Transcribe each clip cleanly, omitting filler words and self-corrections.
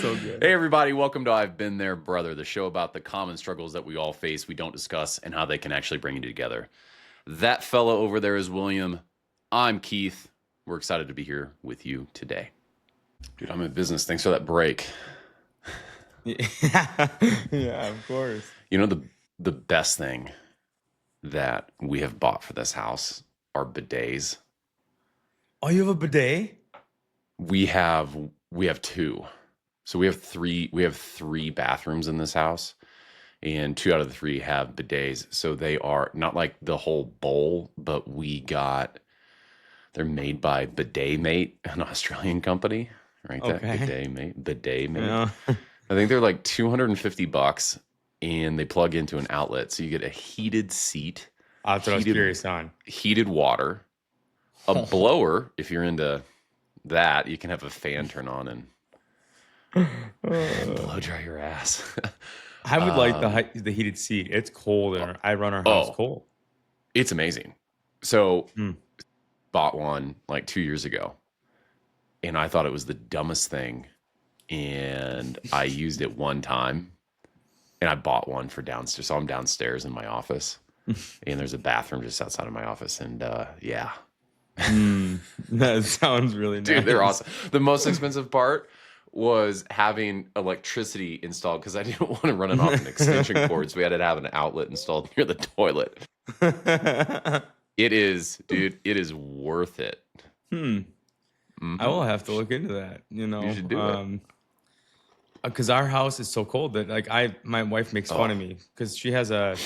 so good. Hey, everybody. Welcome to I've Been There, Brother, the show about the common struggles that we all face, we don't discuss, and how they can actually bring you together. That fellow over there is William. I'm Keith. We're excited to be here with you today. Dude, I'm in business. Thanks for that break. Yeah, of course. You know, the best thing that we have bought for this house are bidets. Oh, you have a bidet? We have two. So we have three bathrooms in this house, and 2 out of the 3 have bidets. So they are not like the whole bowl, but they're made by Bidet Mate, an Australian company, right? That Okay. Bidet Mate. Yeah. I think they're like $250, and they plug into an outlet, so you get a heated seat, That's what I was curious on. heated water, a blower. If you're into that, you can have a fan turn on and blow dry your ass. I would like the heated seat. It's cold, and I run our house cold. It's amazing. So Mm. bought one like 2 years ago, and I thought it was the dumbest thing. And I used it one time, and I bought one for downstairs. So I'm downstairs in my office, and there's a bathroom just outside of my office. And yeah, That sounds really nice. dude, they're awesome. The most expensive part was having electricity installed because I didn't want to run it off an extension cord. So we had to have an outlet installed near the toilet. It is, dude, it is worth it. I will have to look into that. You should do it. Because our house is so cold that my wife makes fun of me because she has a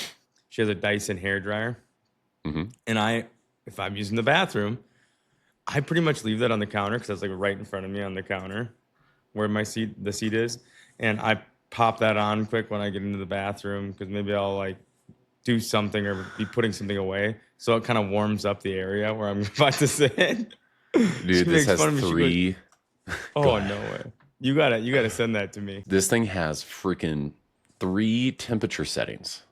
Dyson hair dryer, and if I'm using the bathroom, I pretty much leave that on the counter because that's like right in front of me on the counter where the seat is, and I pop that on quick when I get into the bathroom because maybe I'll like do something or be putting something away, so it kind of warms up the area where I'm about to sit. Dude, this has 3. Oh, no way. You gotta send that to me. This thing has freaking 3 temperature settings.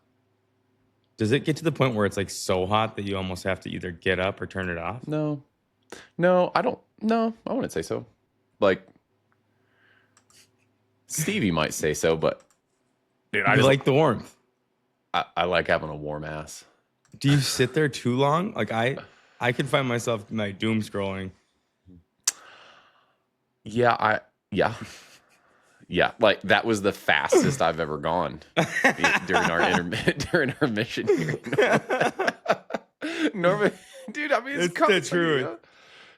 Does it get to the point where it's like so hot that you almost have to either get up or turn it off? No, I don't. No, I wouldn't say so. Like Stevie might say so, but dude, I like the warmth. I like having a warm ass. Do you sit there too long? Like I can find myself like doom scrolling. Yeah. Like that was the fastest I've ever gone during our mission here. Normally, dude, I mean, it's the truth. You know?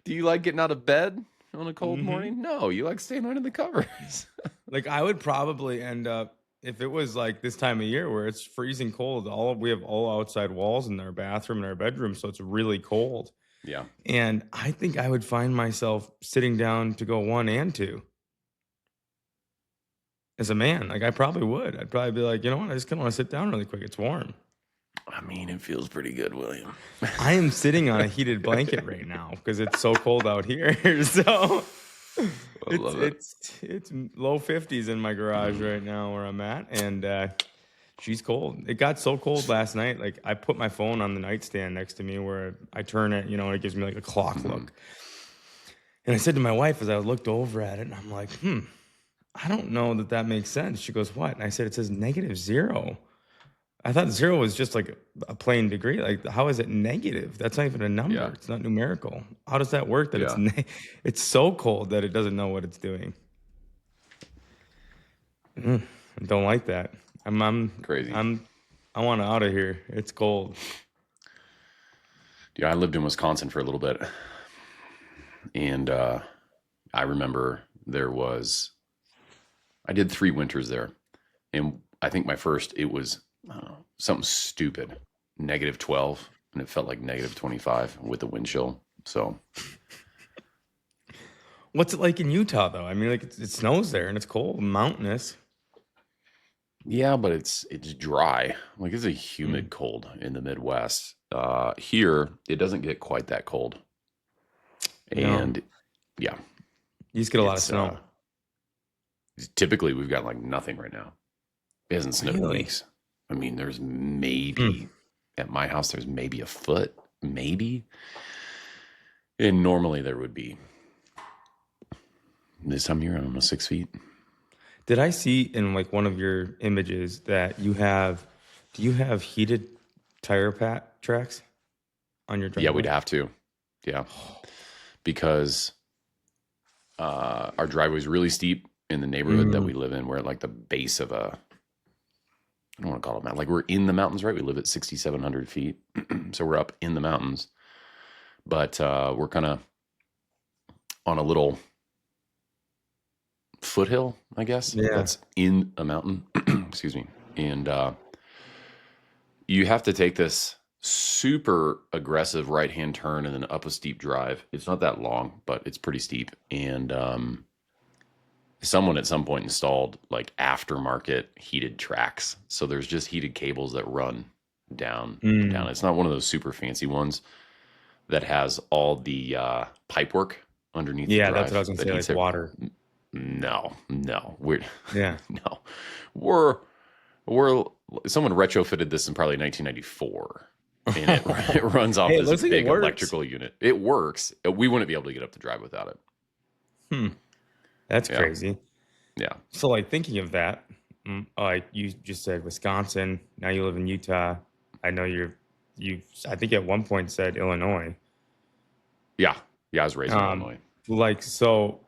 Do you like getting out of bed on a cold morning? No, you like staying under the covers. Like I would probably end up if it was like this time of year where it's freezing cold. We have all outside walls in our bathroom and our bedroom, so it's really cold. Yeah. And I think I would find myself sitting down to go 1 and 2. As a man, like I probably would. I'd probably be like, you know what? I just kind of want to sit down really quick. It's warm. I mean, it feels pretty good, William. I am sitting on a heated blanket right now because it's so cold out here. So it's low 50s in my garage right now where I'm at, and she's cold. It got so cold last night. Like I put my phone on the nightstand next to me where I turn it, and it gives me like a clock look. And I said to my wife as I looked over at it, and I'm like, I don't know that makes sense. She goes, what? And I said, it says -0. I thought 0 was just like a plain degree. Like, how is it negative? That's not even a number. Yeah. It's not numerical. How does that work? That it's so cold that it doesn't know what it's doing. I don't like that. I'm crazy. I want out of here. It's cold. Yeah, I lived in Wisconsin for a little bit, and I remember I did 3 winters there, and I think my first, it was something stupid, -12, and it felt like -25 with the wind chill. So, what's it like in Utah though? I mean, like it snows there and it's cold, mountainous. Yeah, but it's dry. Like it's a humid cold in the Midwest. Here, it doesn't get quite that cold, and yeah, you just get a lot of snow. Typically, we've got like nothing right now. It hasn't snowed in weeks. I mean, there's maybe at my house, there's maybe a foot, maybe. And normally there would be this time of year, almost 6 feet. Did I see in like one of your images that you have, do you have heated tire pat tracks on your Yeah, we'd driveway? have to. Yeah, because our driveway is really steep in the neighborhood that we Mm, live in. We're at like the base of a, I don't want to call it mountain. Like we're in the mountains, right? We live at 6,700 feet. So we're up in the mountains, but we're kind of on a little foothill, I guess, yeah. that's in a mountain. Excuse me. And you have to take this super aggressive right hand turn and then up a steep drive. It's not that long, but it's pretty steep. And someone at some point installed like aftermarket heated tracks. So there's just heated cables that run down. Mm, It's not one of those super fancy ones that has all the pipe work underneath the yeah, that's what I drive was gonna that say, heats like it. water. No, we're Yeah. no, we're we're someone retrofitted this in probably 1994, and it runs off Hey, it this looks like it big works. electrical unit. It works. We wouldn't be able to get up the drive without it. Hmm. That's Yeah, crazy. yeah, So, like, thinking of that, like you just said, Wisconsin. Now you live in Utah. I know you. I think at one point said Illinois. yeah, yeah. I was raised in Um, Illinois. like so,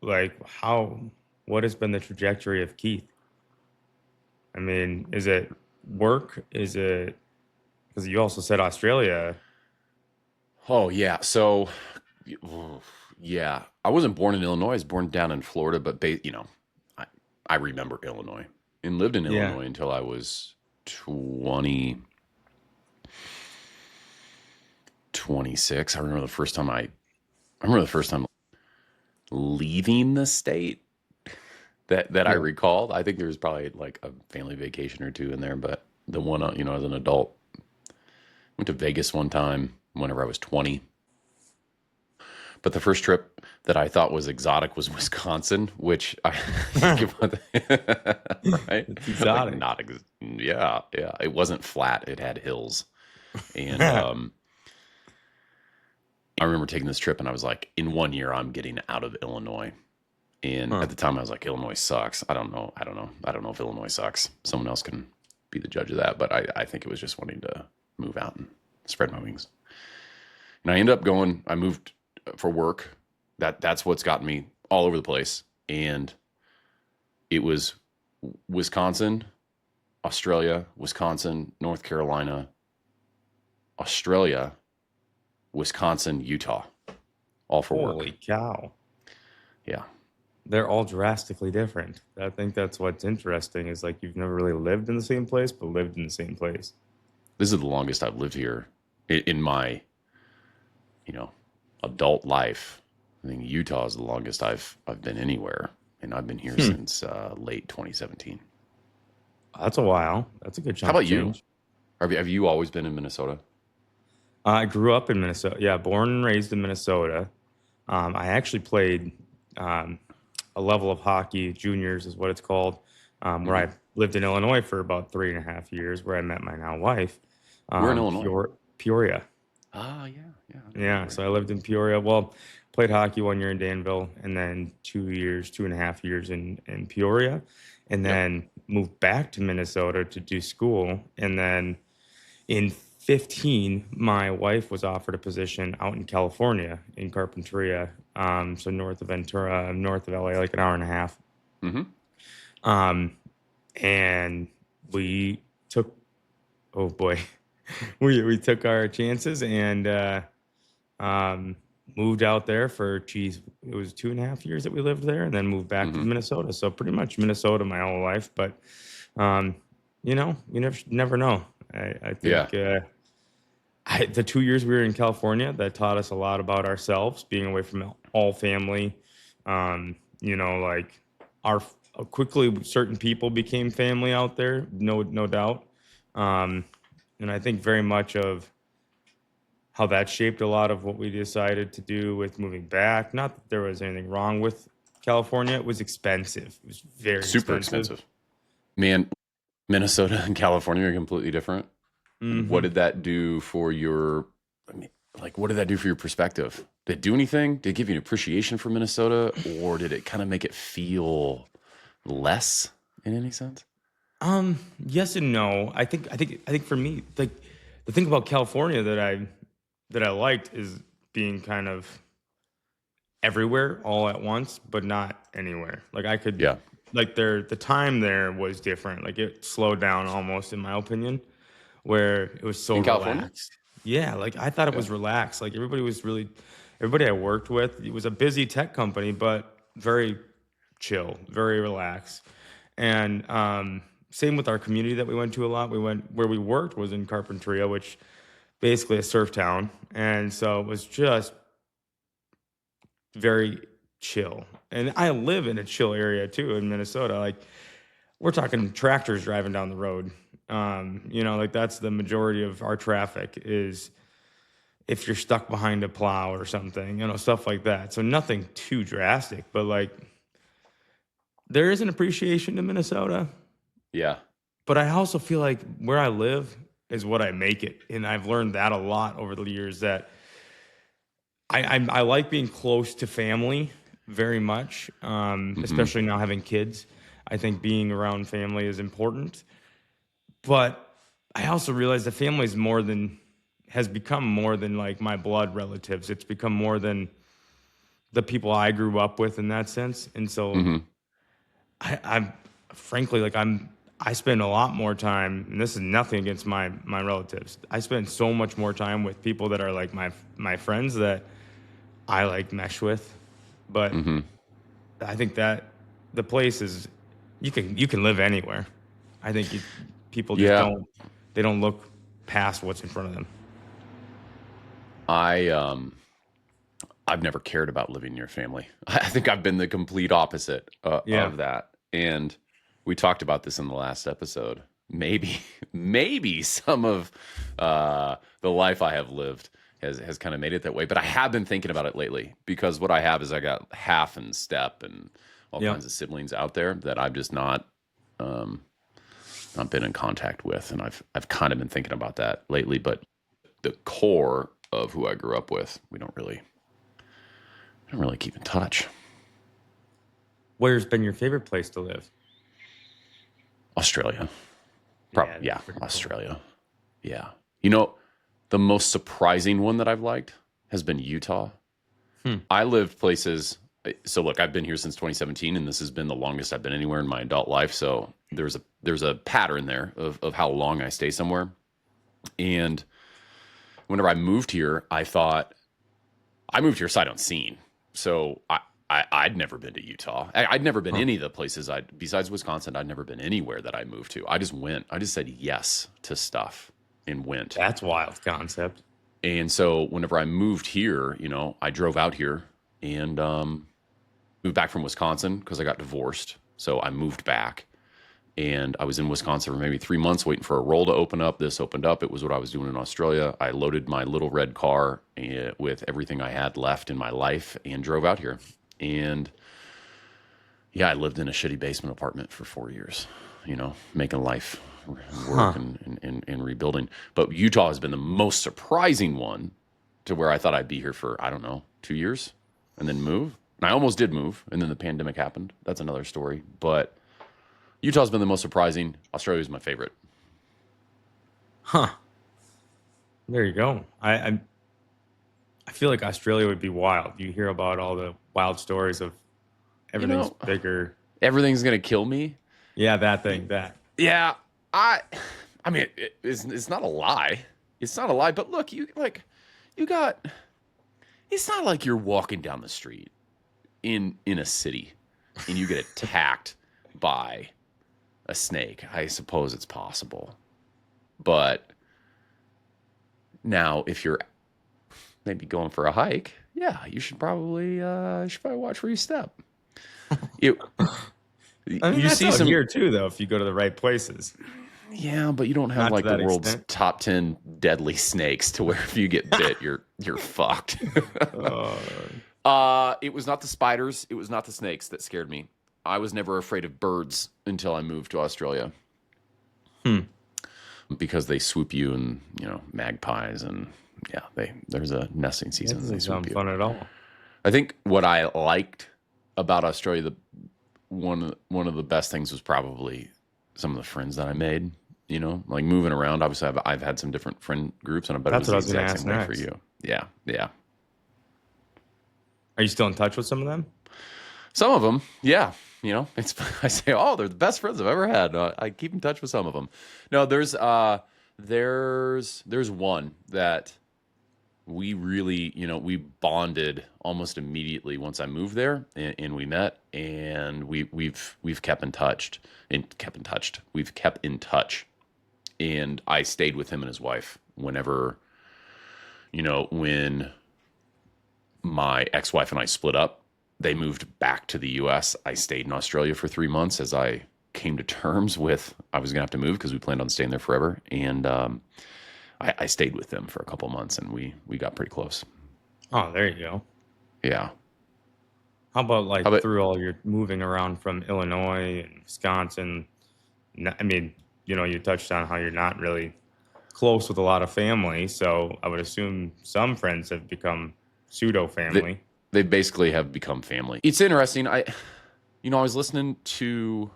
like how? What has been the trajectory of Keith? I mean, is it work? Is it because you also said Australia? Oh yeah, so yeah, I wasn't born in Illinois. I was born down in Florida, but I I remember Illinois and lived in Yeah. Illinois until I was 20 26. I remember the first time leaving the state that I Yeah. recalled. I think there was probably like a family vacation or two in there, but the one, as an adult, went to Vegas one time whenever I was 20. But the first trip that I thought was exotic was Wisconsin, which I think about right? It's Like exotic. not, yeah, yeah. It wasn't flat; it had hills, and Huh. I remember taking this trip, and I was like, in 1 year, I'm getting out of Illinois. And at the time, I was like, Illinois sucks. I don't know if Illinois sucks. Someone else can be the judge of that. But I think it was just wanting to move out and spread my wings. And I ended up going. I moved for work. That's what's gotten me all over the place. And it was Wisconsin, Australia, Wisconsin, North Carolina, Australia, Wisconsin, Utah, all for work. Holy cow. Yeah. They're all drastically different. I think that's what's interesting is like you've never really lived in the same place, but lived in the same place. This is the longest I've lived here in my, you know, adult life. I think Utah is the longest I've been anywhere, and I've been here Hmm. since late 2017. That's a while. That's a good How chunk of about you? change. Have you always been in Minnesota? I grew up in Minnesota. Yeah, born and raised in Minnesota. I actually played um, a level of hockey, juniors is what it's called, where Hmm. I lived in Illinois for about 3.5 years, where I met my now wife, We're in Illinois. Peoria. Ah, yeah, yeah. I know Yeah, Peoria. so I lived in Peoria. Well, played hockey 1 year in Danville, and then 2 years, 2.5 years in Peoria, and Yep. then moved back to Minnesota to do school. And then in 15, my wife was offered a position out in California in Carpinteria, so north of Ventura, north of LA, like an hour and a half. Hmm. Um, and we took, oh boy, we took our chances and um, moved out there for, geez, it was 2.5 years that we lived there, and then moved back to Hmm. Minnesota. So pretty much Minnesota my whole life. But um, you never know. I Yeah. think the 2 years we were in California that taught us a lot about ourselves, being away from all family. Like our quickly certain people became family out there, no doubt. Um, and I think very much of how that shaped a lot of what we decided to do with moving back. Not that there was anything wrong with California. It was expensive. It was very Super expensive. expensive. Man, Minnesota and California are completely different. What Hmm. did that do for your, I mean, like, what did that do for your perspective? Did it do anything? Did it give you an appreciation for Minnesota, or did it kind of make it feel less in any sense? Yes and no. I think for me, like the thing about California that I liked is being kind of everywhere all at once, but not anywhere. Like I could Yeah. like the time there was different. Like it slowed down almost in my opinion, where it was so In California? relaxed. Yeah, like I thought it Yeah. was relaxed. Like everybody I worked with, it was a busy tech company, but very chill, very relaxed. And same with our community that we went to a lot. We went where we worked was in Carpinteria, which basically a surf town. And so it was just very chill. And I live in a chill area too in Minnesota. Like we're talking tractors driving down the road. Like that's the majority of our traffic is if you're stuck behind a plow or something, stuff like that. So nothing too drastic, but like there is an appreciation to Minnesota. Yeah. But I also feel like where I live is what I make it. And I've learned that a lot over the years that I like being close to family very much, Hmm. especially now having kids. I think being around family is important. But I also realize that family is has become more than like my blood relatives. It's become more than the people I grew up with in that sense. And so Hmm. I'm frankly like I spend a lot more time, and this is nothing against my relatives. I spend so much more time with people that are like my friends that I like mesh with. But Hmm. I think that the place is you can live anywhere. I think people just Yeah. they don't look past what's in front of them. I I've never cared about living near family. I think I've been the complete opposite Yeah. of that. And we talked about this in the last episode. Maybe, maybe some of the life I have lived has kind of made it that way. But I have been thinking about it lately because what I have is I got half and step and all Yep. kinds of siblings out there that I've just um, not been in contact with, and I've kind of been thinking about that lately. But the core of who I grew up with, I don't really keep in touch. Where's been your favorite place to live? Australia. Yeah, Yeah, that's pretty cool. Australia. Yeah. You know, the most surprising one that I've liked has been Utah. Hmm. I lived places. So look, I've been here since 2017, and this has been the longest I've been anywhere in my adult life. So there's a pattern there of how long I stay somewhere. And whenever I moved here, I thought I moved here sight unseen. So I'd never been to Utah. I'd never been Huh. any of the places besides Wisconsin. I'd never been anywhere that I moved to. I just went. I just said yes to stuff and went. That's wild concept. And so whenever I moved here, I drove out here and moved back from Wisconsin because I got divorced. So I moved back and I was in Wisconsin for maybe 3 months waiting for a role to open up. This opened up. It was what I was doing in Australia. I loaded my little red car with everything I had left in my life and drove out here. And yeah, I lived in a shitty basement apartment for 4 years, making life work Huh. and rebuilding. But Utah has been the most surprising one to where I thought I'd be here for, I don't know, 2 years and then move. And I almost did move, and then the pandemic happened. That's another story. But Utah's been the most surprising. Australia's my favorite. Huh. There you go. I feel like Australia would be wild. You hear about all the wild stories of You everything's know, bigger. everything's gonna kill me. Yeah, that thing, that. Yeah, I, I mean, it's not a lie. It's not a lie. But look, you got. It's not like you're walking down the street in a city and you get attacked by a snake. I suppose it's possible, but now if you're maybe going for a hike, yeah, you should probably watch where you step. You I mean, you that's see out some. here too, though, if you go to the right places. Yeah, but you don't have Not to like the that world's extent. top 10 deadly snakes to where if you get bit, you're fucked. Uh, It was not the spiders, it was not the snakes that scared me. I was never afraid of birds until I moved to Australia hmm. because they swoop you and, magpies and yeah, there's a nesting That season and they doesn't swoop sound you. fun at all. I think what I liked about Australia one of the best things was probably some of the friends that I made. Like moving around. Obviously, I've had some different friend groups, and I bet it That's was what I the was going to exact same ask way for next. you. Yeah, yeah. Are you still in touch with some of them? Some of them, yeah. It's I say, oh, they're the best friends I've ever had. I keep in touch with some of them. No, there's one that we really, we bonded almost immediately once I moved there, and we met, and we've kept in touch, We've kept in touch, and I stayed with him and his wife whenever, when my ex-wife and I split up. They moved back to the US. I stayed in Australia for 3 months as I came to terms with I was gonna have to move because we planned on staying there forever. And I stayed with them for a couple months, and we got pretty close. Oh, there you go. Yeah. How about How like about through all your moving around from Illinois and Wisconsin? I mean, you touched on how you're not really close with a lot of family, so I would assume some friends have become pseudo they, family. they basically have become family. It's interesting. I was listening to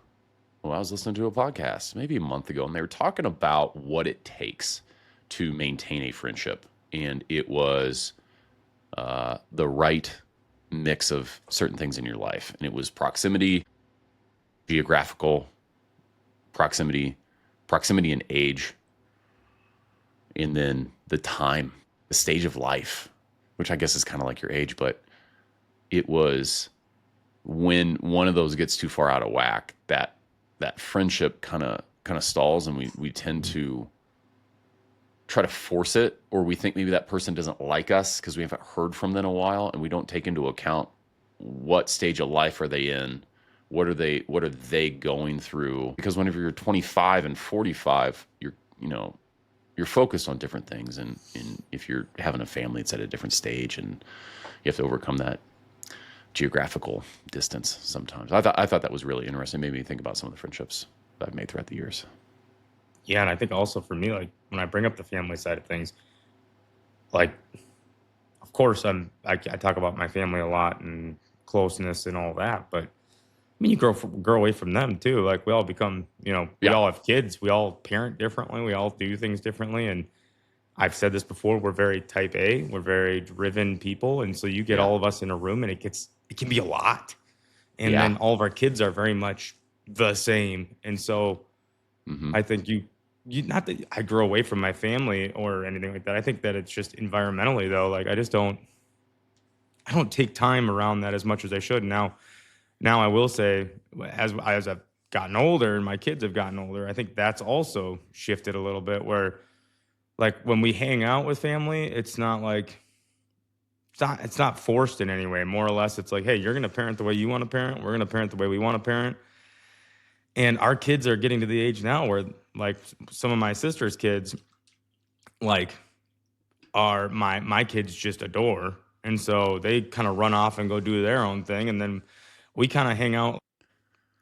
a podcast maybe a month ago, and they were talking about what it takes to maintain a friendship, and it was the right mix of certain things in your life, and it was proximity, geographical proximity, proximity and age, and then the time, the stage of life, which I guess is kind of like your age, but it was when one of those gets too far out of whack, that friendship kind of stalls, and we tend to try to force it, or we think maybe that person doesn't like us because we haven't heard from them in a while, and we don't take into account what stage of life are they in, what are they going through, because whenever you're 25 and 45, you're focused on different things, and if you're having a family, it's at a different stage, and you have to overcome that geographical distance sometimes. I thought that was really interesting. It made me think about some of the friendships that I've made throughout the years. Yeah, and I think also for me, like when I bring up the family side of things, like of course I talk about my family a lot and closeness and all that, but I mean you grow away from them too. Like we all become, we Yeah, all have kids, we all parent differently, we all do things differently, and I've said this before, we're very type A, we're very driven people, and so you get yeah, all of us in a room and it can be a lot. And yeah. then all of our kids are very much the same. And so Hmm. I think you not that I grow away from my family or anything like that. I think that it's just environmentally though, like I don't take time around that as much as I should. Now I will say as I've gotten older and my kids have gotten older, I think that's also shifted a little bit where like when we hang out with family, it's not like it's not forced in any way. More or less, it's like, hey, you're gonna parent the way you want to parent. We're gonna parent the way we want to parent. And our kids are getting to the age now where, like, some of my sister's kids, like, are my kids just adore, and so they kind of run off and go do their own thing, and then we kind of hang out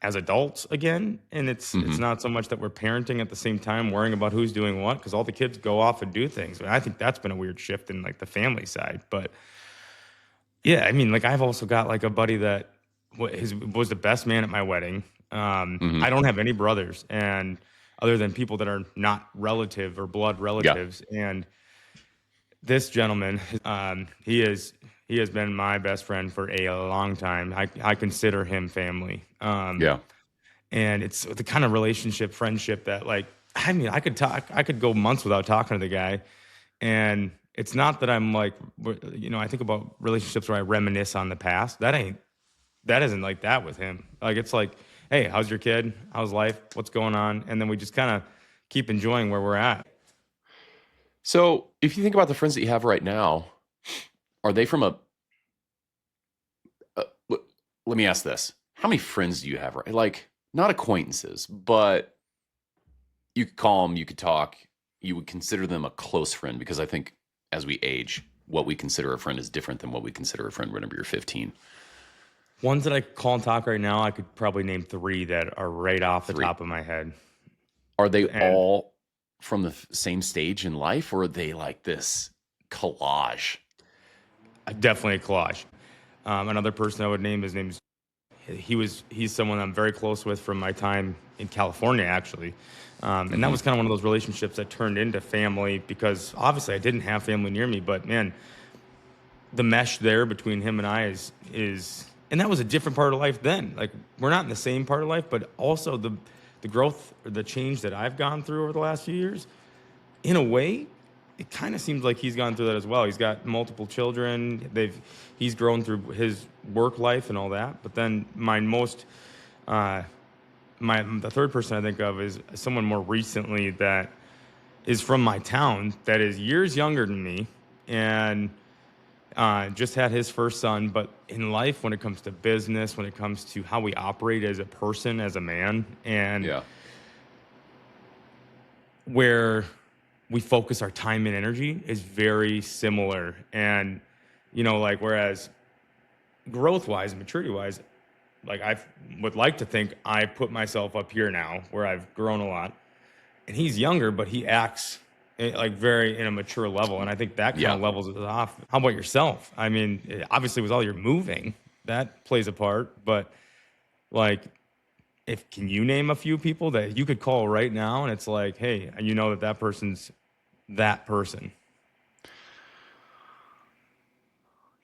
as adults again. And it's Hmm. not so much that we're parenting at the same time, worrying about who's doing what, because all the kids go off and do things. And I think that's been a weird shift in like the family side, but yeah, I mean, like I've also got like a buddy that was the best man at my wedding. Hmm. I don't have any brothers, and other than people that are not relative or blood Yeah, relatives. And this gentleman, he has been my best friend for a long time. I consider him family. yeah. And it's the kind of relationship, friendship that like I mean, I could go months without talking to the guy, and it's not that I'm like, I think about relationships where I reminisce on the past. That isn't like that with him. Like it's like, hey, how's your kid? How's life? What's going on? And then we just kind of keep enjoying where we're at. So if you think about the friends that you have right now, are they from let me ask this. How many friends do you have, right? Like, not acquaintances, but you could call them, you could talk, you would consider them a close friend, because I think as we age, what we consider a friend is different than what we consider a friend whenever you're 15. Ones that I call and talk right now, I could probably name three that are right off the Three. top of my head. Are they And all from the same stage in life, or are they like this collage? definitely a collage. Another person I would name, his name is he's someone I'm very close with from my time in California, actually. And that Mm-hmm. was kind of one of those relationships that turned into family because obviously I didn't have family near me, but man, the mesh there between him and I is and that was a different part of life then. Like we're not in the same part of life, but also the growth or the change that I've gone through over the last few years, in a way, it kind of seems like he's gone through that as well. He's got multiple children. He's grown through his work life and all that. But then uh, the third person I think of is someone more recently that is from my town that is years younger than me, and just had his first son. But in life, when it comes to business, when it comes to how we operate as a person, as a man, and Yeah. where we focus our time and energy is very similar. And, like, whereas growth wise, maturity wise, like I would like to think I put myself up here now where I've grown a lot, and he's younger, but he acts like very in a mature level. And I think that kind Yeah. of levels it off. How about yourself? I mean, obviously with all your moving, that plays a part, but like, if can you name a few people that you could call right now and it's like, hey, that person's that person?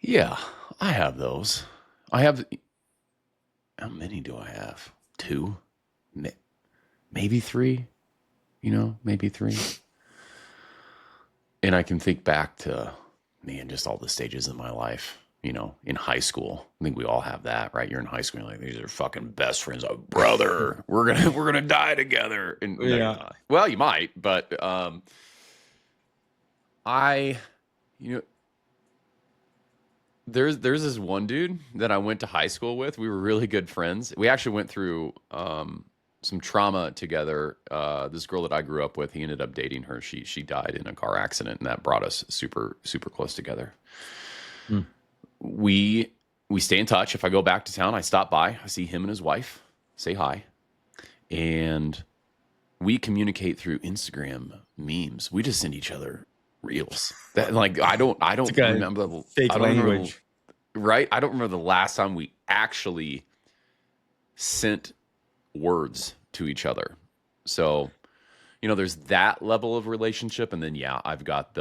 Yeah. I have those. I have, how many do I have? Two, maybe three, maybe three. And I can think back to, man, just all the stages of my life, in high school. I think we all have that, right? You're in high school, you're like, these are fucking best friends. Oh, brother, we're gonna die together. And no, you're Yeah. not. Well, you might, but I, you know, there's this one dude that I went to high school with. We were really good friends. We actually went through some trauma together. This girl that I grew up with, he ended up dating her. She died in a car accident, and that brought us super super close together. Hmm. We stay in touch. If I go back to town, I stop by. I see him and his wife, say hi, and we communicate through Instagram memes. We just send each other reels. That like I don't It's like a remember. fake I don't remember. language. Right? I don't remember the last time we actually sent words to each other. So, there's that level of relationship. And then, yeah, I've got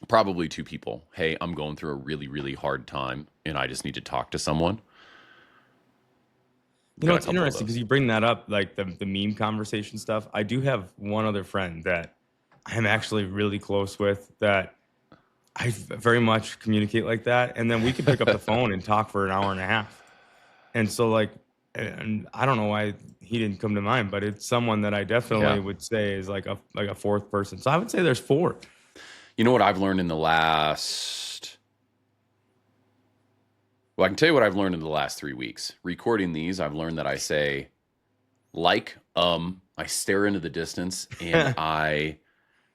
probably two people. Hey, I'm going through a really, really hard time and I just need to talk to someone. Got a It's couple of interesting because those. you bring that up, like the meme conversation stuff. I do have one other friend that I'm actually really close with that I very much communicate like that. And then we could pick up the phone and talk for an hour and a half. And so, like, and I don't know why he didn't come to mind, but it's someone that I definitely Yeah. would say is like a fourth person. So I would say there's four. You know what I've learned in the last, well, I can tell you what I've learned in the last 3 weeks. Recording these, I've learned that I say, I stare into the distance and I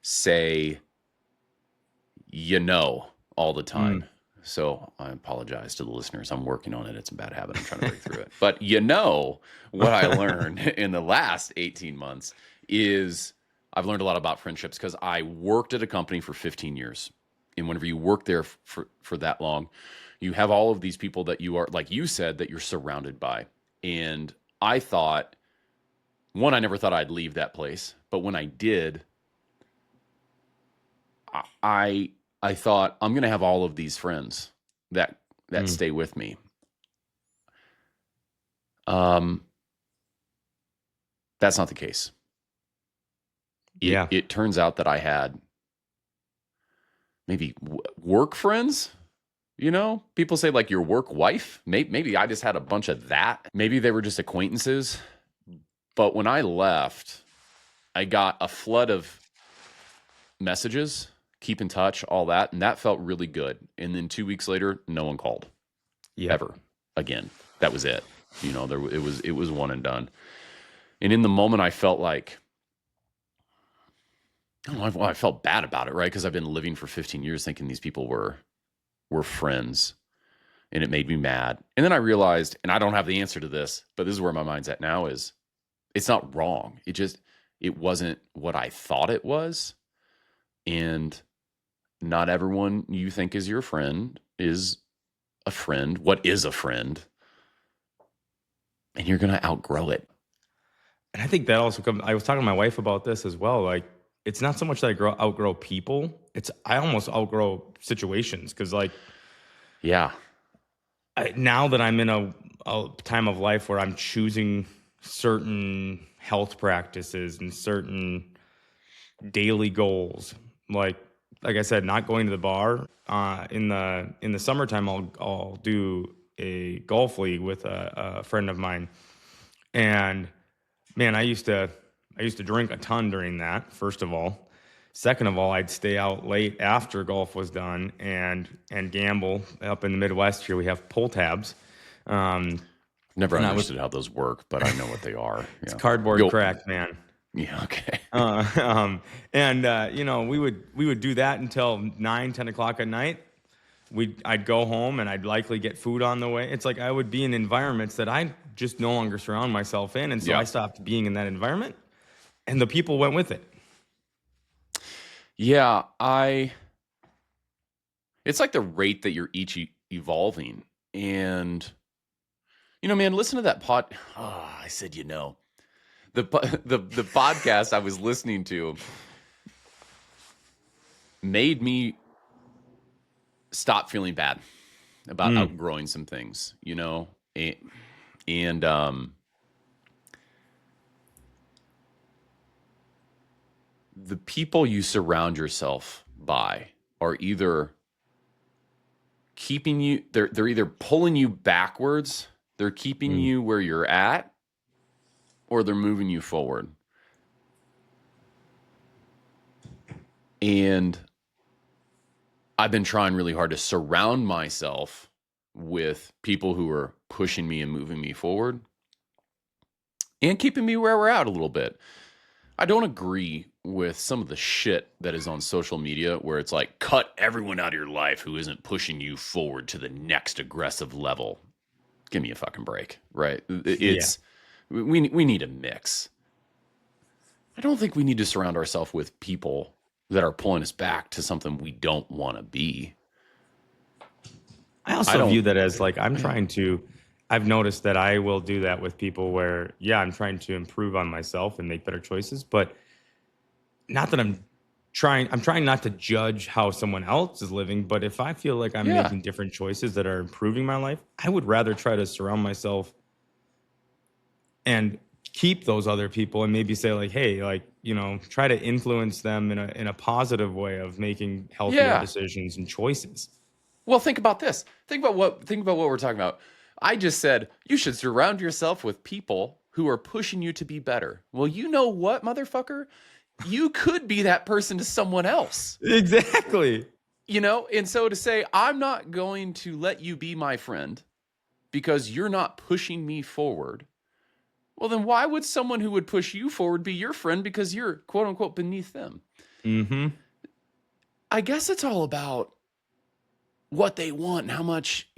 say, all the time. Mm, So I apologize to the listeners. I'm working on it. It's a bad habit. I'm trying to break through it. But what I learned in the last 18 months is I've learned a lot about friendships because I worked at a company for 15 years. And whenever you work there for that long, you have all of these people that you are, like you said, that you're surrounded by. And I thought, I never thought I'd leave that place. But when I did, I thought I'm going to have all of these friends that mm, stay with me. Um, that's not the case. yeah. It turns out that I had maybe work friends. People say like your work wife. Maybe I just had a bunch of that. Maybe they were just acquaintances. But when I left, I got a flood of messages, keep in touch, all that, and that felt really good. And then 2 weeks later, no one called ever again. That was it. It was one and done. And in the moment, I felt like, I don't know, I felt bad about it, right? Because I've been living for 15 years thinking these people were friends, and it made me mad. And then I realized, and I don't have the answer to this, but this is where my mind's at now, is it's not wrong. It wasn't what I thought it was. And not everyone you think is your friend is a friend. What is a friend? and you're going to outgrow it. And I think that also comes, I was talking to my wife about this as well. Like, it's not so much that I outgrow people. It's, I almost outgrow situations. Cause like, Yeah. now that I'm in a time of life where I'm choosing certain health practices and certain daily goals, like I said, not going to the bar. In the summertime, I'll do a golf league with a friend of mine, and man, I used to drink a ton during that. First of all, second of all, I'd stay out late after golf was done and gamble. Up in the Midwest here, we have pull tabs. Um, Never and I was understood how those work, but I know what they are. It's Yeah. cardboard crack, man. Yeah. Okay. We would do that until 9, 10 o'clock at night. I'd go home and I'd likely get food on the way. It's like I would be in environments that I just no longer surround myself in, and so Yeah. I stopped being in that environment, and the people went with it. Yeah, it's like the rate that you're each evolving. And man, listen to that I said, the podcast I was listening to made me stop feeling bad about outgrowing some things, and the people you surround yourself by are either keeping you, they're either pulling you backwards, they're keeping you where you're at, or they're moving you forward. And I've been trying really hard to surround myself with people who are pushing me and moving me forward and keeping me where we're at a little bit. I don't agree with some of the shit that is on social media where it's like, cut everyone out of your life who isn't pushing you forward to the next aggressive level. Give me a fucking break, right? We need a mix. I don't think we need to surround ourselves with people that are pulling us back to something we don't want to be. I also view that as like I've noticed that I will do that with people where, I'm trying to improve on myself and make better choices, but not that I'm trying not to judge how someone else is living, but if I feel like I'm making different choices that are improving my life, I would rather try to surround myself and keep those other people and maybe say like, hey, like, try to influence them in a positive way of making healthier decisions and choices. Well, think about this. Think about what we're talking about. I just said you should surround yourself with people who are pushing you to be better. Well, you know what, motherfucker? You could be that person to someone else. Exactly. And so to say, I'm not going to let you be my friend because you're not pushing me forward. Well, then why would someone who would push you forward be your friend because you're quote unquote beneath them? Mm-hmm. I guess it's all about what they want and how much,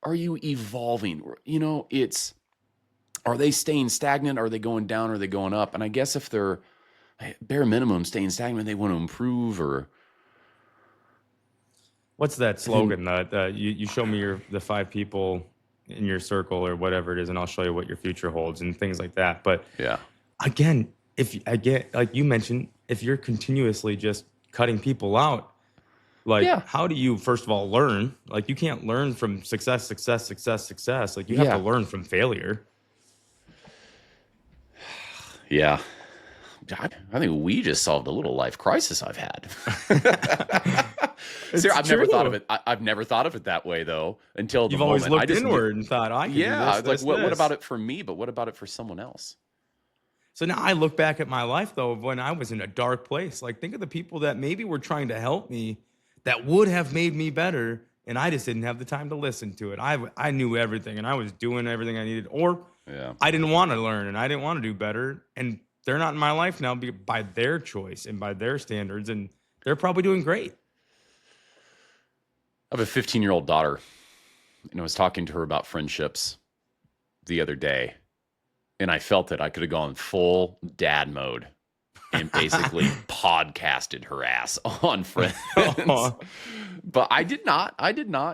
are you evolving? Are they staying stagnant? Are they going down? Are they going up? And I guess if they're bare minimum staying stagnant, they want to improve or. What's that slogan? You show me the 5 people in your circle or whatever it is, and I'll show you what your future holds and things like that. But again, like you mentioned, if you're continuously just cutting people out, how do you, first of all, learn? Like, you can't learn from success. Like, you have to learn from failure. Yeah. I think we just solved a little life crisis I've had. Sarah, I've never thought of it. I've never thought of it that way though until You've always looked inward and thought, I can do this, what about it for me? But what about it for someone else? So now I look back at my life though, when I was in a dark place. Like, think of the people that maybe were trying to help me that would have made me better, and I just didn't have the time to listen to it. I knew everything, and I was doing everything I needed, or I didn't want to learn, and I didn't want to do better, and they're not in my life now by their choice and by their standards, and they're probably doing great. I have a 15-year-old daughter, and I was talking to her about friendships the other day, and I felt that I could have gone full dad mode and basically podcasted her ass on Friends. But I did not.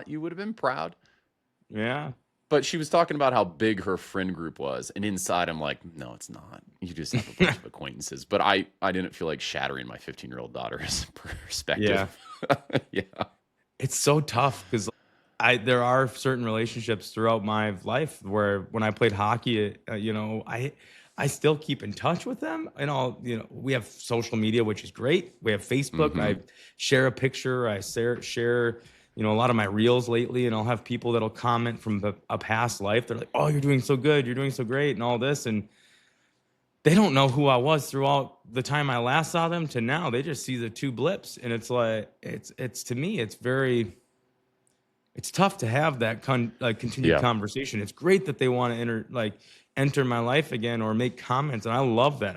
You would have been proud. Yeah. But she was talking about how big her friend group was, and inside I'm like, no, it's not. You just have a bunch of acquaintances. But I didn't feel like shattering my 15-year-old daughter's perspective. Yeah. Yeah. It's so tough because there are certain relationships throughout my life where when I played hockey, I still keep in touch with them. And we have social media, which is great. We have Facebook. Mm-hmm. I share a picture. I share a lot of my reels lately, and I'll have people that'll comment from a past life. They're like, "Oh, you're doing so good. You're doing so great," and all this, and they don't know who I was throughout the time I last saw them to now. They just see the two blips, and it's like it's to me, it's tough to have that continued Yeah. conversation. It's great that they want to enter my life again or make comments, and I love that.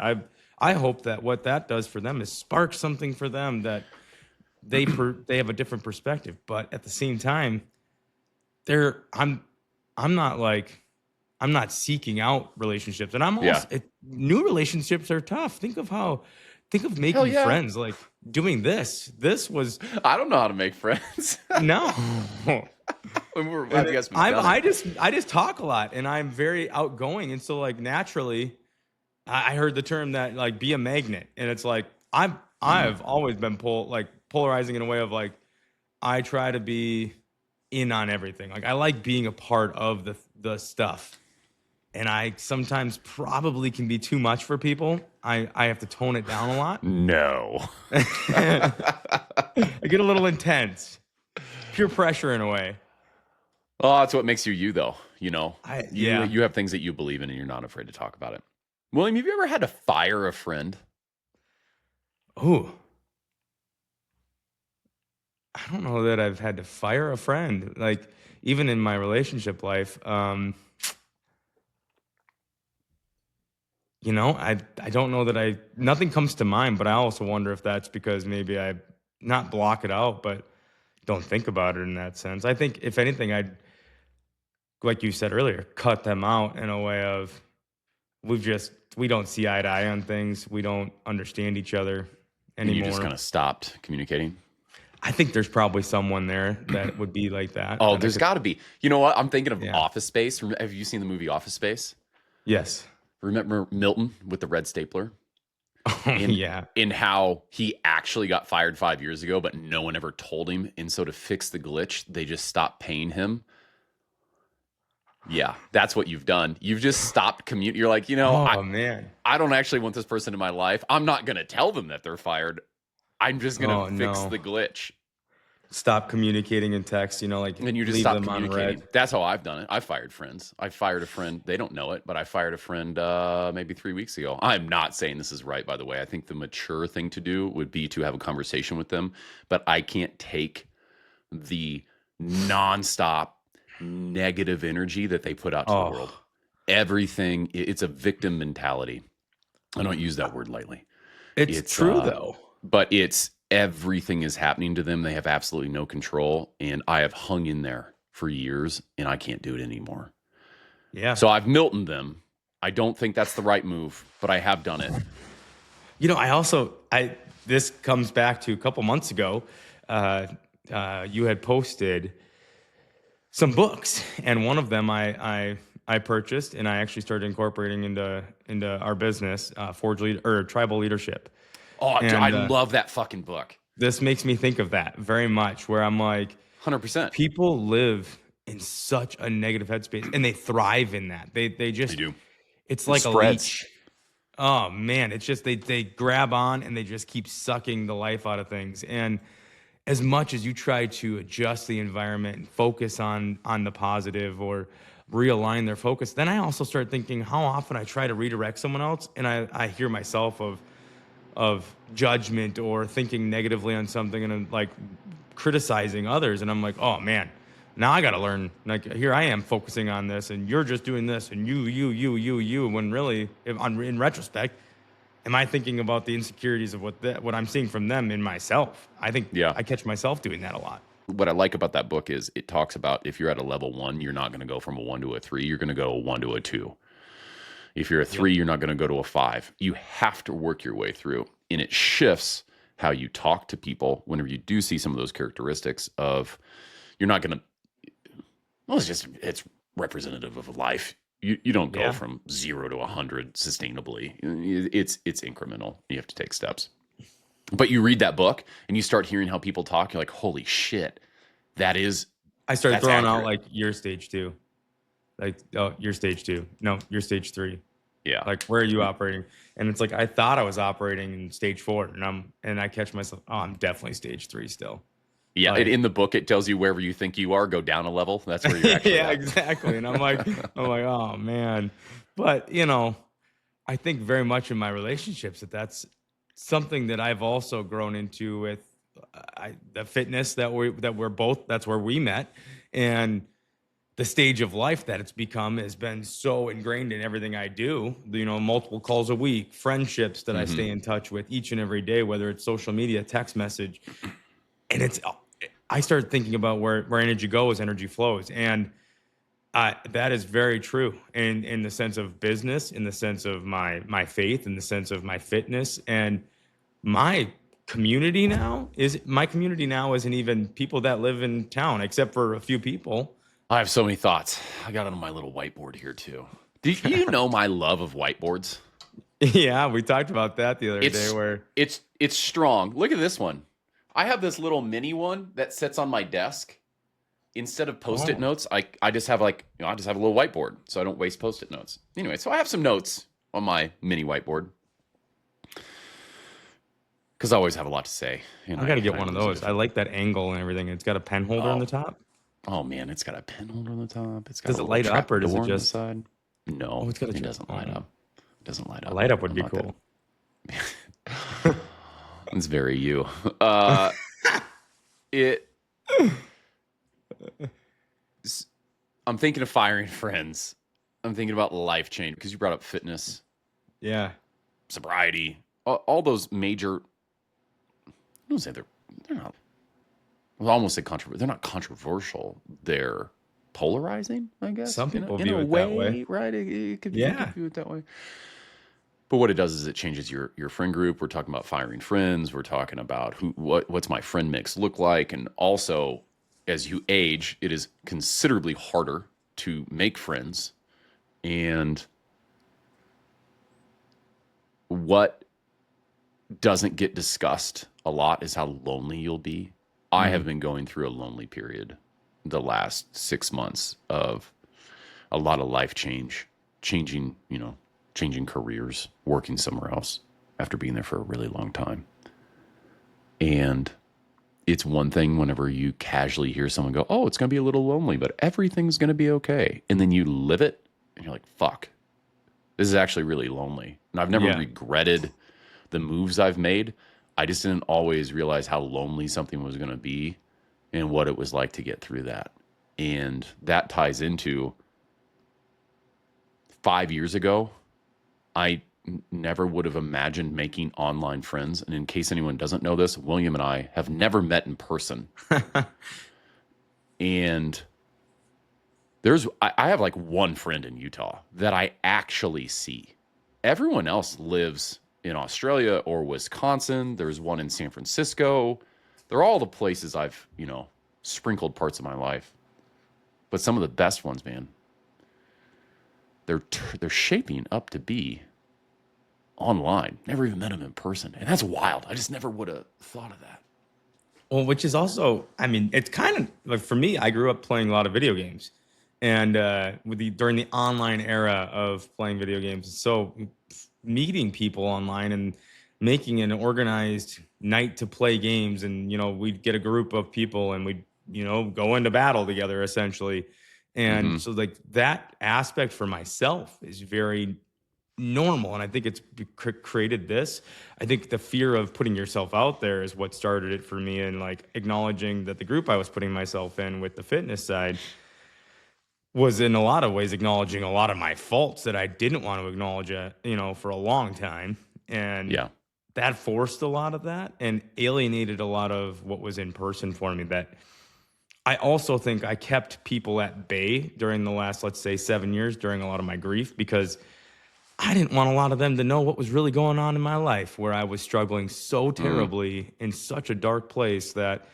I hope that what that does for them is spark something for them that they have a different perspective. But at the same time, they're I'm not like I'm not seeking out relationships, and I'm Yeah. also new relationships are tough. Think of Hell making yeah. friends, like doing this. This was I don't know how to make friends. no. Have you guys done I just talk a lot, and I'm very outgoing, and so like naturally, I heard the term that like be a magnet, and it's like I've always been polarizing in a way of like I try to be in on everything. Like I like being a part of the stuff, and I sometimes probably can be too much for people. I have to tone it down a lot. No. I get a little intense, peer pressure in a way. Oh, that's what makes you you, though. You know, you Yeah. you have things that you believe in, and you're not afraid to talk about it. William, have you ever had to fire a friend? Oh, I don't know that I've had to fire a friend. Like even in my relationship life, I don't know that nothing comes to mind, but I also wonder if that's because maybe I not block it out, but don't think about it in that sense. I think if anything, I'd like you said earlier, cut them out in a way of we don't see eye to eye on things. We don't understand each other And you just anymore. kind of stopped communicating? I think there's probably someone there that would be like that. Oh, That I there's could, got to be. You know what? I'm thinking of yeah. Office Space. Have you seen the movie Office Space? Yes. Remember Milton with the red stapler? Oh, yeah. In how he actually got fired 5 years ago, but no one ever told him. And so to fix the glitch, they just stopped paying him. Yeah, that's what you've done. You've just stopped communicating. You're like, Oh man. I don't actually want this person in my life. I'm not going to tell them that they're fired. I'm just going Oh to fix no. the glitch. Stop communicating in text, like And you just leave stop them on communicating. red. That's how I've done it. I fired friends. I fired a friend. They don't know it, but I fired a friend maybe 3 weeks ago. I'm not saying this is right, by the way. I think the mature thing to do would be to have a conversation with them, but I can't take the nonstop negative energy that they put out to the world. Oh, Everything, it's a victim mentality. I don't use that word lightly. it's true though. But it's everything is happening to them. They have absolutely no control. And I have hung in there for years and I can't do it anymore. Yeah. So I've Miltoned them. I don't think that's the right move, but I have done it. This comes back to a couple months ago. You had posted some books, and one of them I purchased, and I actually started incorporating into our business, Tribal Leadership. Oh, And I love that fucking book. this makes me think of that very much, where I'm like, 100%. people live in such a negative headspace, and they thrive in that. They just They do. It's like a spreads. leech. Oh man, it's just they grab on and they just keep sucking the life out of things. And as much as you try to adjust the environment and focus on the positive or realign their focus, then I also start thinking how often I try to redirect someone else, and I hear myself of judgment or thinking negatively on something, and I'm like criticizing others, and I'm like, oh man, now I got to learn. Like here I am focusing on this, and you're just doing this, and you. When really, in retrospect, am I thinking about the insecurities of what I'm seeing from them in myself? I think I catch myself doing that a lot. What I like about that book is it talks about if you're at a level 1, you're not going to go from a 1 to a 3. You're going to go a 1 to a 2. If you're a 3, you're not going to go to a 5. You have to work your way through. And it shifts how you talk to people whenever you do see some of those characteristics of you're not going to, well, it's representative of life. You don't go Yeah. from 0 to 100 sustainably. It's incremental. You have to take steps. But you read that book and you start hearing how people talk. You're like, holy shit, I started that's throwing out accurate. like your stage 2. Like, oh, you're stage 2. No, you're stage 3. Yeah. Like, where are you operating? And it's like I thought I was operating in stage 4, and I catch myself, oh, I'm definitely stage 3 still. Yeah, Like, in the book, it tells you wherever you think you are, go down a level. That's where you're actually yeah, at. exactly. And I'm like, oh man. But you know, I think very much in my relationships that's something that I've also grown into with the fitness that we're both. That's where we met, and the stage of life that it's become has been so ingrained in everything I do. You know, multiple calls a week, friendships that I stay in touch with each and every day, whether it's social media, text message, and I started thinking about where energy goes, energy flows, and that is very true in the sense of business, in the sense of my faith, in the sense of my fitness, and my my community now isn't even people that live in town, except for a few people. I have so many thoughts. I got it on my little whiteboard here too. Do you know my love of whiteboards? Yeah, we talked about that the other day. It's Where it's strong. Look at this one. I have this little mini one that sits on my desk. Instead of post-it oh, notes, I just have I just have a little whiteboard, so I don't waste post-it notes. Anyway, so I have some notes on my mini whiteboard because I always have a lot to say. And I got to get I one of always those. do. I like that angle and everything. It's got a pen holder on Oh, the top. oh man, it's got a pen holder on the top. It's got Does a it little light up trap or does it door on the just? side. Oh, No, it's got it doesn't light up. It doesn't light a up. light up would I'm be not cool. It's very you. It. I'm thinking of firing friends. I'm thinking about life change because you brought up fitness, Yeah. sobriety, all those major. I don't say they're not. Well, I almost say controversial. They're not controversial. They're polarizing, I guess. Some people In view a it that way. way, right? It could you could Yeah. view it that way. But what it does is it changes your friend group. We're talking about firing friends. We're talking about what's my friend mix look like, and also as you age, it is considerably harder to make friends. And what doesn't get discussed a lot is how lonely you'll be. I have been going through a lonely period the last 6 months of a lot of life changing, changing careers, working somewhere else after being there for a really long time. And it's one thing whenever you casually hear someone go, oh, it's going to be a little lonely, but everything's going to be okay. And then you live it and you're like, fuck, this is actually really lonely. And I've never Yeah. regretted the moves I've made. I just didn't always realize how lonely something was going to be and what it was like to get through that. And that ties into 5 years ago, I never would have imagined making online friends. And in case anyone doesn't know this, William and I have never met in person. And I have like one friend in Utah that I actually see. Everyone else lives in Australia or Wisconsin. There's one in San Francisco. They're all the places I've, sprinkled parts of my life. But some of the best ones, man, they're shaping up to be online. Never even met them in person. And that's wild. I just never would have thought of that. Well, which is also, I mean, it's kind of like for me, I grew up playing a lot of video games, and during the online era of playing video games, so meeting people online and making an organized night to play games, and we'd get a group of people and we'd go into battle together essentially, Mm-hmm. and so like that aspect for myself is very normal, and I think it's created this. I think the fear of putting yourself out there is what started it for me, and like acknowledging that the group I was putting myself in with the fitness side was in a lot of ways acknowledging a lot of my faults that I didn't want to acknowledge for a long time, and Yeah. that forced a lot of that and alienated a lot of what was in person for me. That I also think I kept people at bay during the last, let's say, 7 years during a lot of my grief, because I didn't want a lot of them to know what was really going on in my life, where I was struggling so terribly in such a dark place that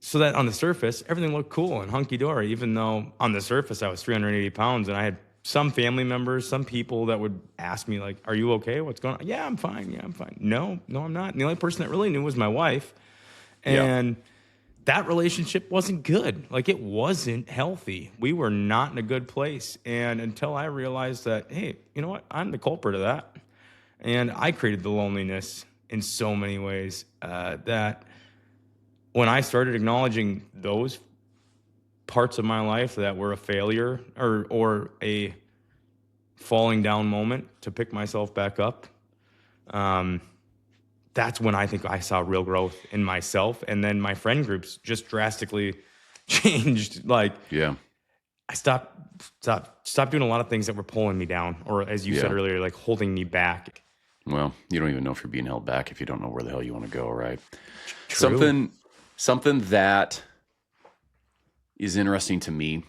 So that on the surface, everything looked cool and hunky-dory, even though on the surface I was 380 pounds, and I had some family members, some people that would ask me like, "Are you okay? What's going on?" "Yeah, I'm fine. Yeah, I'm fine." "No, no, I'm not." And the only person that really knew was my wife. Yeah. And that relationship wasn't good. Like, it wasn't healthy. We were not in a good place. And until I realized that, hey, you know what? I'm the culprit of that. And I created the loneliness in so many ways, that when I started acknowledging those parts of my life that were a failure, or a falling down moment to pick myself back up, um, that's when I think I saw real growth in myself. And then my friend groups just drastically changed. Like, Yeah. I stopped doing a lot of things that were pulling me down, or as you said Yeah. earlier, like holding me back. Well, you don't even know if you're being held back if you don't know where the hell you want to go, right? True. Something that is interesting to me.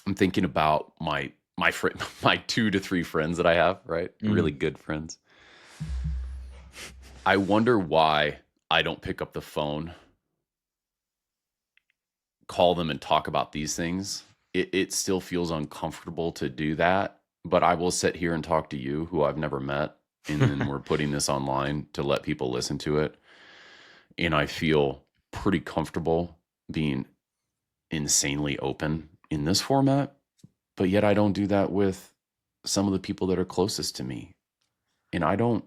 I'm thinking about my friend, my 2 to 3 friends that I have, right? Really good friends. I wonder why I don't pick up the phone, call them and talk about these things. It still feels uncomfortable to do that, but I will sit here and talk to you, who I've never met, and then we're putting this online to let people listen to it. And I feel pretty comfortable being insanely open in this format, but yet I don't do that with some of the people that are closest to me. And I don't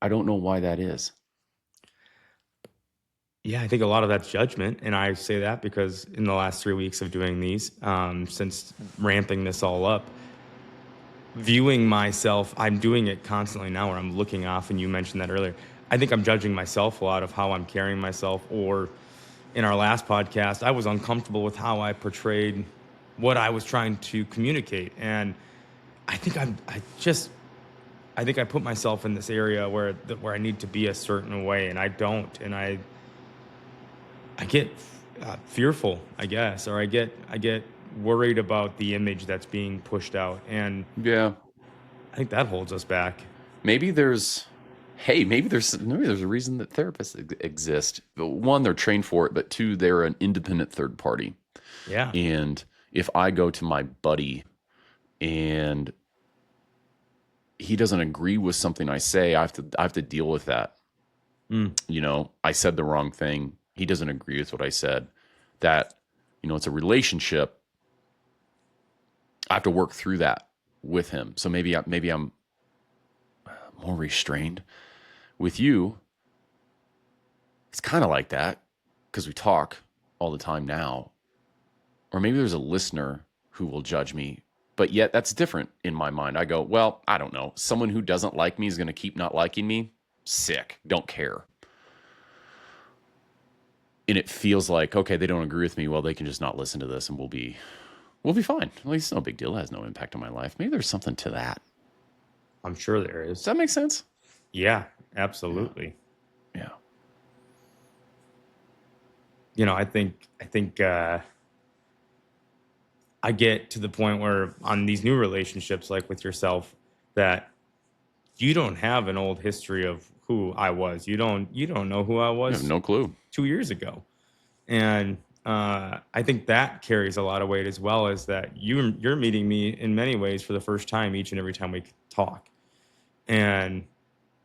know why that is. Yeah, I think a lot of that's judgment. And I say that because in the last 3 weeks of doing these, since ramping this all up, viewing myself, I'm doing it constantly now where I'm looking off, and you mentioned that earlier. I think I'm judging myself a lot of how I'm carrying myself. Or in our last podcast, I was uncomfortable with how I portrayed what I was trying to communicate. And I think I think I put myself in this area where I need to be a certain way, and I don't. And I get fearful, I guess, or I get worried about the image that's being pushed out. And Yeah. I think that holds us back. Maybe there's maybe there's a reason that therapists exist. One, they're trained for it, but two, they're an independent third party. Yeah. And if I go to my buddy and he doesn't agree with something I say, I have to deal with that. You know, I said the wrong thing. He doesn't agree with what I said. That, it's a relationship. I have to work through that with him. So maybe I'm more restrained. With you, it's kind of like that because we talk all the time now. Or maybe there's a listener who will judge me, but yet that's different in my mind. I go, well, I don't know. Someone who doesn't like me is going to keep not liking me. Sick. Don't care. And it feels like, okay, they don't agree with me. Well, they can just not listen to this and we'll be fine. Well, it's no big deal. It has no impact on my life. Maybe there's something to that. I'm sure there Does is. that make sense? Yeah, absolutely. Yeah. I think I get to the point where on these new relationships, like with yourself, that you don't have an old history of who I was. You don't know who I I have was no clue. 2 years ago. And I think that carries a lot of weight, as well as that you're meeting me in many ways for the first time each and every time we talk. And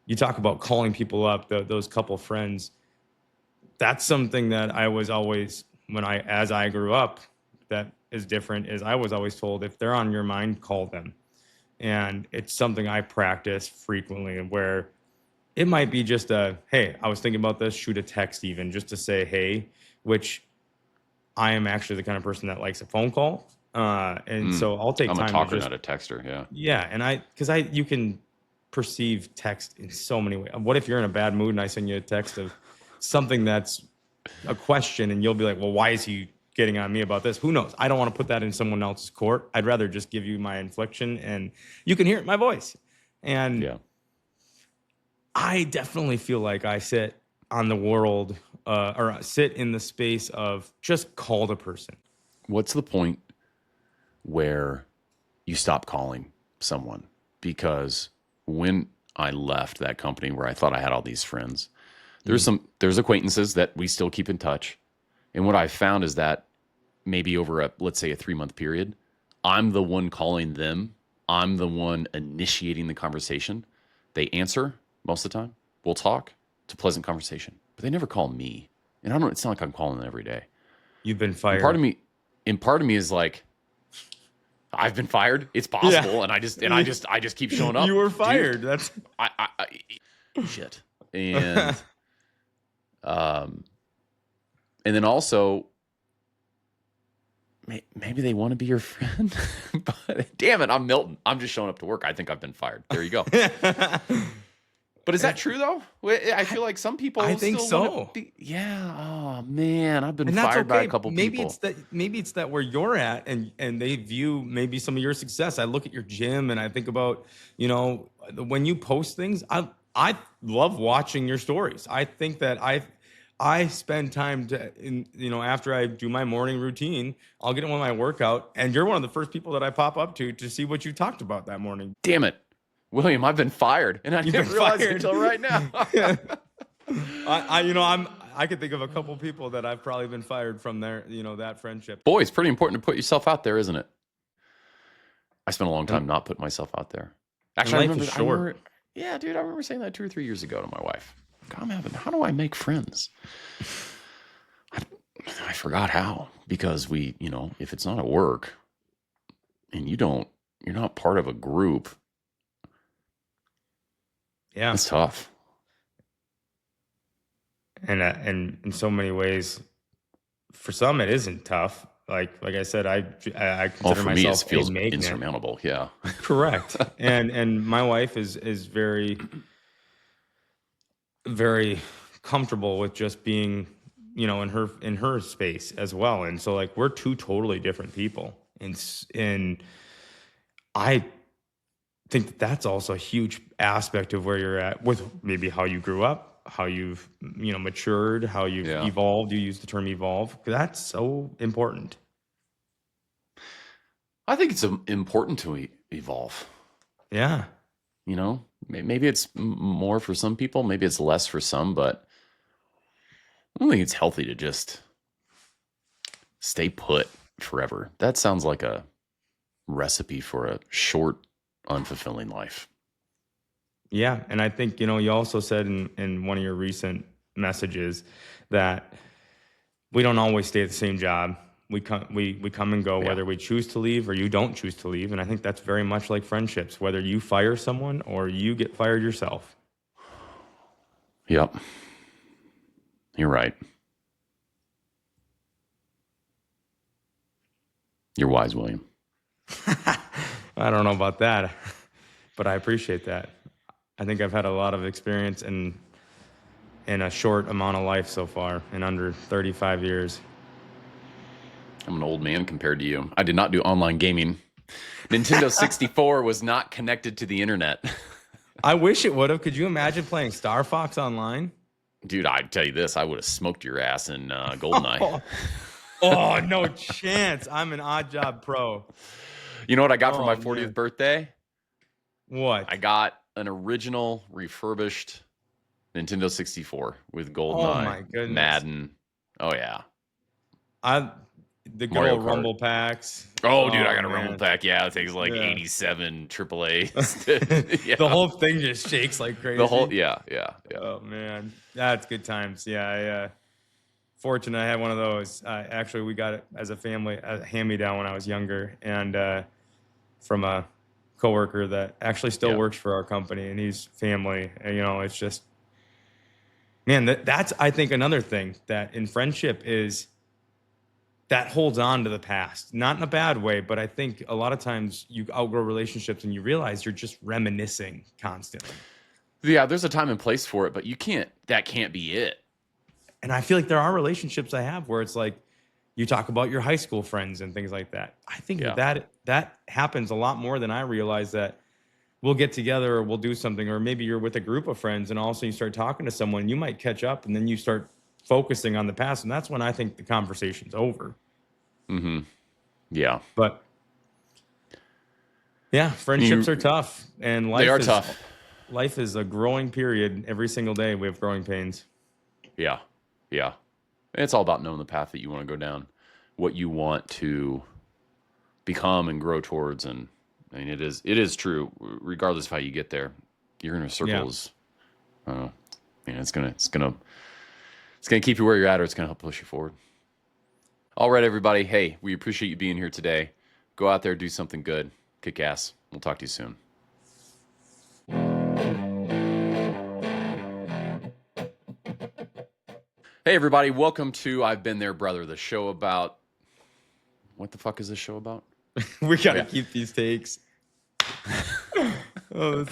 you talk about calling people up, those couple friends. That's something that I was always, as I grew up, that is different, is I was always told, if they're on your mind, call them. And it's something I practice frequently, where it might be just hey, I was thinking about this, shoot a text even just to say, hey, which I am actually the kind of person that likes a phone call. And so I'll take I'm a time to talker, just, not a texter. Yeah. yeah. And you can perceive text in so many ways. What if you're in a bad mood and I send you a text of something that's a question, and you'll be like, well, why is he getting on me about this? Who knows? I don't want to put that in someone else's court. I'd rather just give you my infliction and you can hear my voice. And Yeah. I definitely feel like I sit on the world, or sit in the space of just call the person. What's the point where you stop calling someone? Because when I left that company where I thought I had all these friends, There's acquaintances that we still keep in touch. And what I've found is that maybe over let's say a 3-month period, I'm the one calling them. I'm the one initiating the conversation. They answer most of the time. We'll talk. It's a pleasant conversation, but they never call me. And it's not like I'm calling them every day. You've been fired. And part of me is like, I've been fired. It's possible. Yeah. And I just keep showing up. You were fired. Dude, that's shit. And, and then also, maybe they want to be your friend, but damn it, I'm Milton. I'm just showing up to work. I think I've been fired. There you go. But is that true though? I feel like some people. I think so. Yeah. Oh man, I've been fired by a couple people. Maybe it's that where you're at, and they view maybe some of your success. I look at your gym, and I think about, when you post things. I love watching your stories. I think that I spend time after I do my morning routine, I'll get in with my workout, and you're one of the first people that I pop up to see what you talked about that morning. Damn it, William, I've been fired, and I didn't realize it until right now. I could think of a couple people that I've probably been fired from there, that friendship. Boy, it's pretty important to put yourself out there, isn't it? I spent a long time not putting myself out there. Actually, I remember, yeah, dude, I remember saying that 2 or 3 years ago to my wife. How do I make friends? I forgot how, because if it's not at work and you're not part of a group. Yeah. It's tough. And in so many ways, for some, it isn't tough. Like I said, I consider for myself me, it feels insurmountable. Yeah. Correct. And my wife is very, very comfortable with just being, in her space as well. And so we're two totally different people. And I think that's also a huge aspect of where you're at with maybe how you grew up, how you've, matured, how you've evolved. You use the term evolve. That's so important. I think it's important to evolve. Yeah. Maybe it's more for some people, maybe it's less for some, but I don't think it's healthy to just stay put forever. That sounds like a recipe for a short, unfulfilling life. Yeah. And I think, you also said in one of your recent messages that we don't always stay at the same job. We come and go, whether we choose to leave or you don't choose to leave. And I think that's very much like friendships, whether you fire someone or you get fired yourself. Yep. You're right. You're wise, William. I don't know about that, but I appreciate that. I think I've had a lot of experience in a short amount of life so far, in under 35 years. I'm an old man compared to you. I did not do online gaming. Nintendo 64 was not connected to the internet. I wish it would have. Could you imagine playing Star Fox online? Dude, I'd tell you this. I would have smoked your ass in GoldenEye. Oh, no chance. I'm an odd job pro. You know what I got for my 40th birthday? What? I got an original refurbished Nintendo 64 with GoldenEye. Oh, my goodness. Madden. Oh, yeah. The good old Rumble packs. Oh, dude, I got a Rumble pack. Yeah, it takes 87 AAA. Yeah. The whole thing just shakes like crazy. Yeah. Oh, man. That's good times. Yeah, fortunate I had one of those. Actually, we got it as a family, a hand-me-down when I was younger, and from a coworker that actually still works for our company, and he's family. And, it's just, man, that's, I think, another thing that in friendship is that holds on to the past, not in a bad way, but I think a lot of times you outgrow relationships and you realize you're just reminiscing constantly. Yeah, there's a time and place for it, but that can't be it. And I feel like there are relationships I have where it's like you talk about your high school friends and things like that. I think that happens a lot more than I realize, that we'll get together or we'll do something, or maybe you're with a group of friends and also you start talking to someone, you might catch up and then you start focusing on the past, and that's when I think the conversation's over. Mm-hmm. Yeah. But yeah, friendships are tough, and they are tough. Life is a growing period. Every single day we have growing pains. Yeah. Yeah. And it's all about knowing the path that you want to go down, what you want to become and grow towards. And I mean, it is true, regardless of how you get there. Your inner Yeah. circle is, it's gonna keep you where you're at, or it's gonna help push you forward. All right, everybody. Hey, we appreciate you being here today. Go out there, do something good, kick ass. We'll talk to you soon. Hey, everybody. Welcome to I've Been There, Brother, the show about... What the fuck is this show about? We got to keep these takes. Oh,